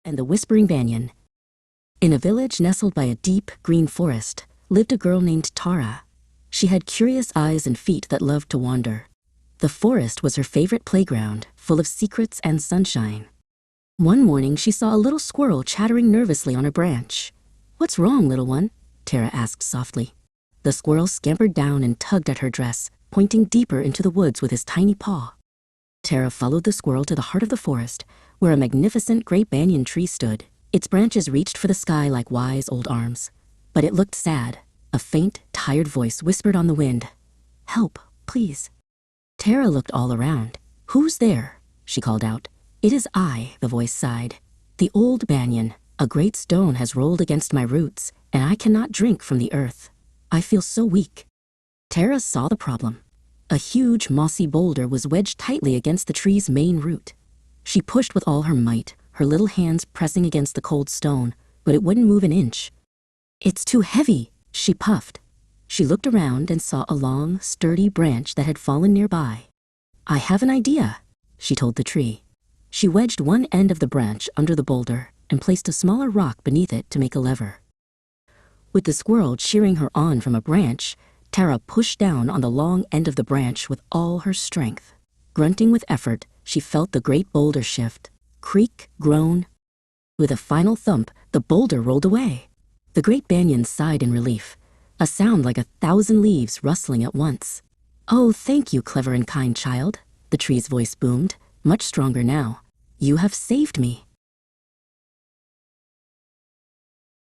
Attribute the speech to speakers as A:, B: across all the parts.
A: and the Whispering Banyan. In a village nestled by a deep, green forest, lived a girl named Tara. She had curious eyes and feet that loved to wander. The forest was her favorite playground, full of secrets and sunshine. One morning she saw a little squirrel chattering nervously on a branch. "What's wrong, little one?" Tara asked softly. The squirrel scampered down and tugged at her dress, pointing deeper into the woods with his tiny paw. Tara followed the squirrel to the heart of the forest, where a magnificent great banyan tree stood. Its branches reached for the sky like wise old arms. But it looked sad. A faint, tired voice whispered on the wind, "Help, please." Tara looked all around. "Who's there?" she called out. "It is I," the voice sighed. "The old banyan. A great stone has rolled against my roots, and I cannot drink from the earth. I feel so weak." Tara saw the problem. A huge, mossy boulder was wedged tightly against the tree's main root. She pushed with all her might, her little hands pressing against the cold stone, but it wouldn't move an inch. "It's too heavy," she puffed. She looked around and saw a long, sturdy branch that had fallen nearby. "I have an idea," she told the tree. She wedged one end of the branch under the boulder and placed a smaller rock beneath it to make a lever. With the squirrel cheering her on from a branch, Tara pushed down on the long end of the branch with all her strength. Grunting with effort, she felt the great boulder shift, creak, groan. With a final thump, the boulder rolled away. The great banyan sighed in relief, a sound like 1,000 leaves rustling at once. "Oh, thank you, clever and kind child," the tree's voice boomed, much stronger now. "You have saved me.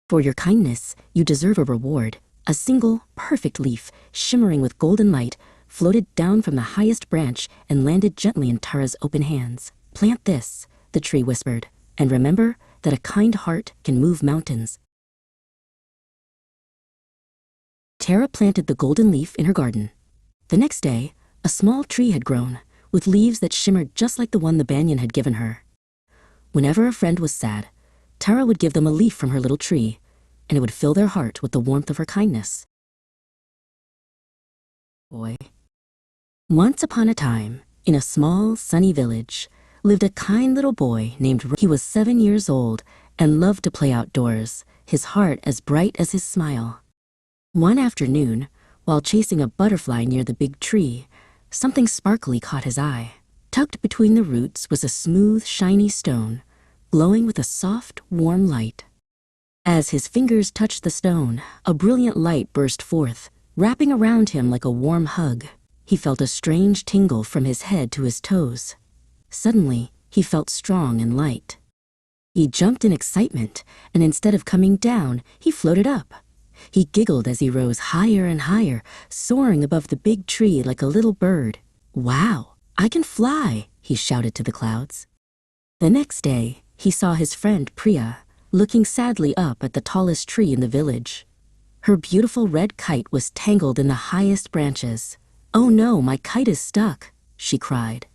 A: For your kindness, you deserve a reward." A single, perfect leaf, shimmering with golden light, floated down from the highest branch and landed gently in Tara's open hands. "Plant this," the tree whispered, "and remember that a kind heart can move mountains." Tara planted the golden leaf in her garden. The next day, a small tree had grown, with leaves that shimmered just like the one the banyan had given her. Whenever a friend was sad, Tara would give them a leaf from her little tree, and it would fill their heart with the warmth of her kindness. Boy. Once upon a time, in a small, sunny village, lived a kind little boy named Rohit. He was 7 years old and loved to play outdoors, his heart as bright as his smile. One afternoon, while chasing a butterfly near the big tree, something sparkly caught his eye. Tucked between the roots was a smooth, shiny stone, glowing with a soft, warm light. As his fingers touched the stone, a brilliant light burst forth, wrapping around him like a warm hug. He felt a strange tingle from his head to his toes. Suddenly, he felt strong and light. He jumped in excitement, and instead of coming down, he floated up. He giggled as he rose higher and higher, soaring above the big tree like a little bird. "Wow, I can fly," he shouted to the clouds. The next day, he saw his friend Priya, looking sadly up at the tallest tree in the village. Her beautiful red kite was tangled in the highest branches. "Oh no, my kite is stuck," she cried.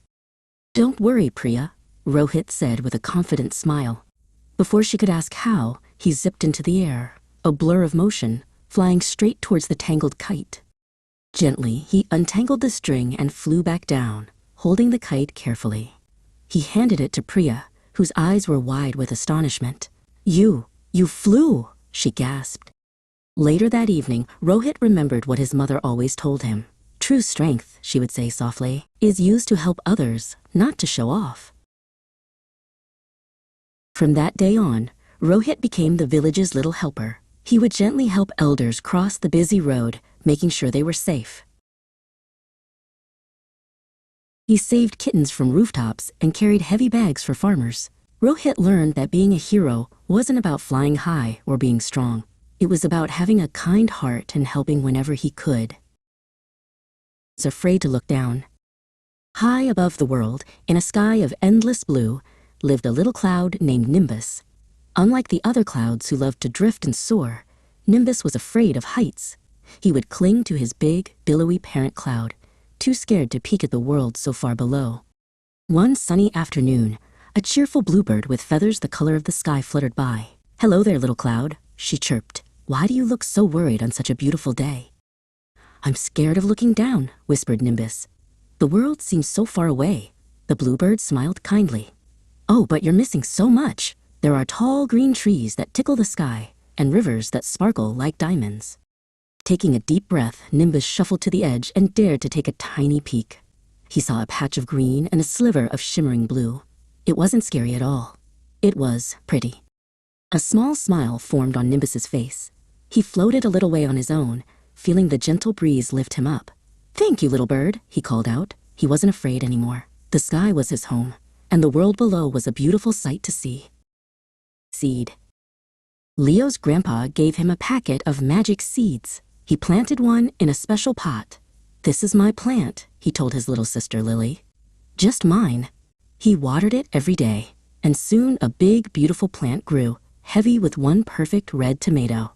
A: "Don't worry, Priya," Rohit said with a confident smile. Before she could ask how, he zipped into the air, a blur of motion, flying straight towards the tangled kite. Gently, he untangled the string and flew back down, holding the kite carefully. He handed it to Priya, whose eyes were wide with astonishment. You flew," she gasped. Later that evening, Rohit remembered what his mother always told him. "True strength," she would say softly, "is used to help others, not to show off." From that day on, Rohit became the village's little helper. He would gently help elders cross the busy road, making sure they were safe. He saved kittens from rooftops and carried heavy bags for farmers. Rohit learned that being a hero wasn't about flying high or being strong. It was about having a kind heart and helping whenever he could. He was afraid to look down. High above the world, in a sky of endless blue, lived a little cloud named Nimbus. Unlike the other clouds who loved to drift and soar, Nimbus was afraid of heights. He would cling to his big, billowy parent cloud, too scared to peek at the world so far below. One sunny afternoon, a cheerful bluebird with feathers the color of the sky fluttered by. "Hello there, little cloud," she chirped. "Why do you look so worried on such a beautiful day?" "I'm scared of looking down," whispered Nimbus. "The world seems so far away." The bluebird smiled kindly. "Oh, but you're missing so much. There are tall green trees that tickle the sky and rivers that sparkle like diamonds. Taking a deep breath, Nimbus shuffled to the edge and dared to take a tiny peek. He saw a patch of green and a sliver of shimmering blue. It wasn't scary at all. It was pretty. A small smile formed on Nimbus's face. He floated a little way on his own, feeling the gentle breeze lift him up. "Thank you, little bird," he called out. He wasn't afraid anymore. The sky was his home, and the world below was a beautiful sight to see. Seed. Leo's grandpa gave him a packet of magic seeds. He planted one in a special pot. "This is my plant," he told his little sister Lily. "Just mine." He watered it every day, and soon a big, beautiful plant grew, heavy with one perfect red tomato.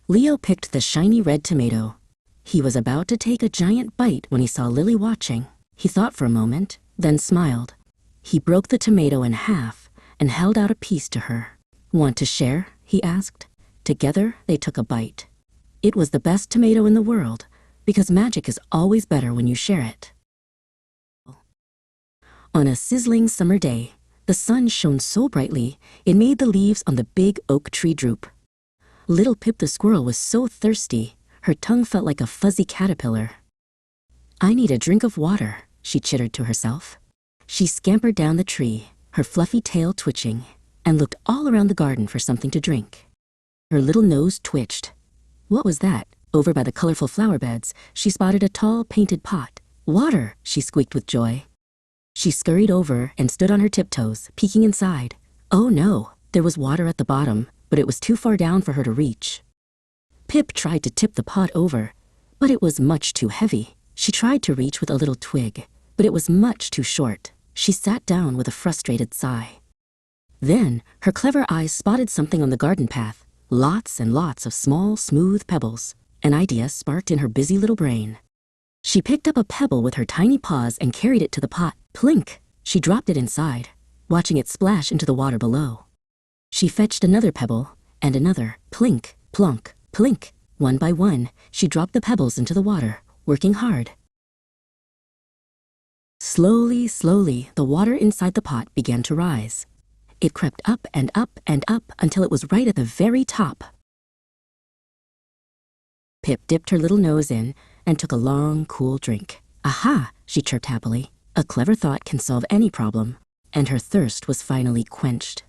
A: Leo picked the shiny red tomato. He was about to take a giant bite when he saw Lily watching. He thought for a moment, then smiled. He broke the tomato in half and held out a piece to her. "Want to share?" he asked. Together, they took a bite. It was the best tomato in the world, because magic is always better when you share it. On a sizzling summer day, the sun shone so brightly, it made the leaves on the big oak tree droop. Little Pip the squirrel was so thirsty, her tongue felt like a fuzzy caterpillar. "I need a drink of water," she chittered to herself. She scampered down the tree, her fluffy tail twitching, and looked all around the garden for something to drink. Her little nose twitched. What was that? Over by the colorful flower beds, she spotted a tall, painted pot. "Water!" she squeaked with joy. She scurried over and stood on her tiptoes, peeking inside. Oh no, there was water at the bottom, but it was too far down for her to reach. Pip tried to tip the pot over, but it was much too heavy. She tried to reach with a little twig, but it was much too short. She sat down with a frustrated sigh. Then, her clever eyes spotted something on the garden path. Lots and lots of small, smooth pebbles. An idea sparked in her busy little brain. She picked up a pebble with her tiny paws and carried it to the pot. Plink! She dropped it inside, watching it splash into the water below. She fetched another pebble, and another. Plink, plonk, plink. One by one, she dropped the pebbles into the water, working hard. Slowly, slowly, the water inside the pot began to rise. It crept up and up and up until it was right at the very top. Pip dipped her little nose in and took a long, cool drink. "Aha!" she chirped happily. A clever thought can solve any problem, and her thirst was finally quenched.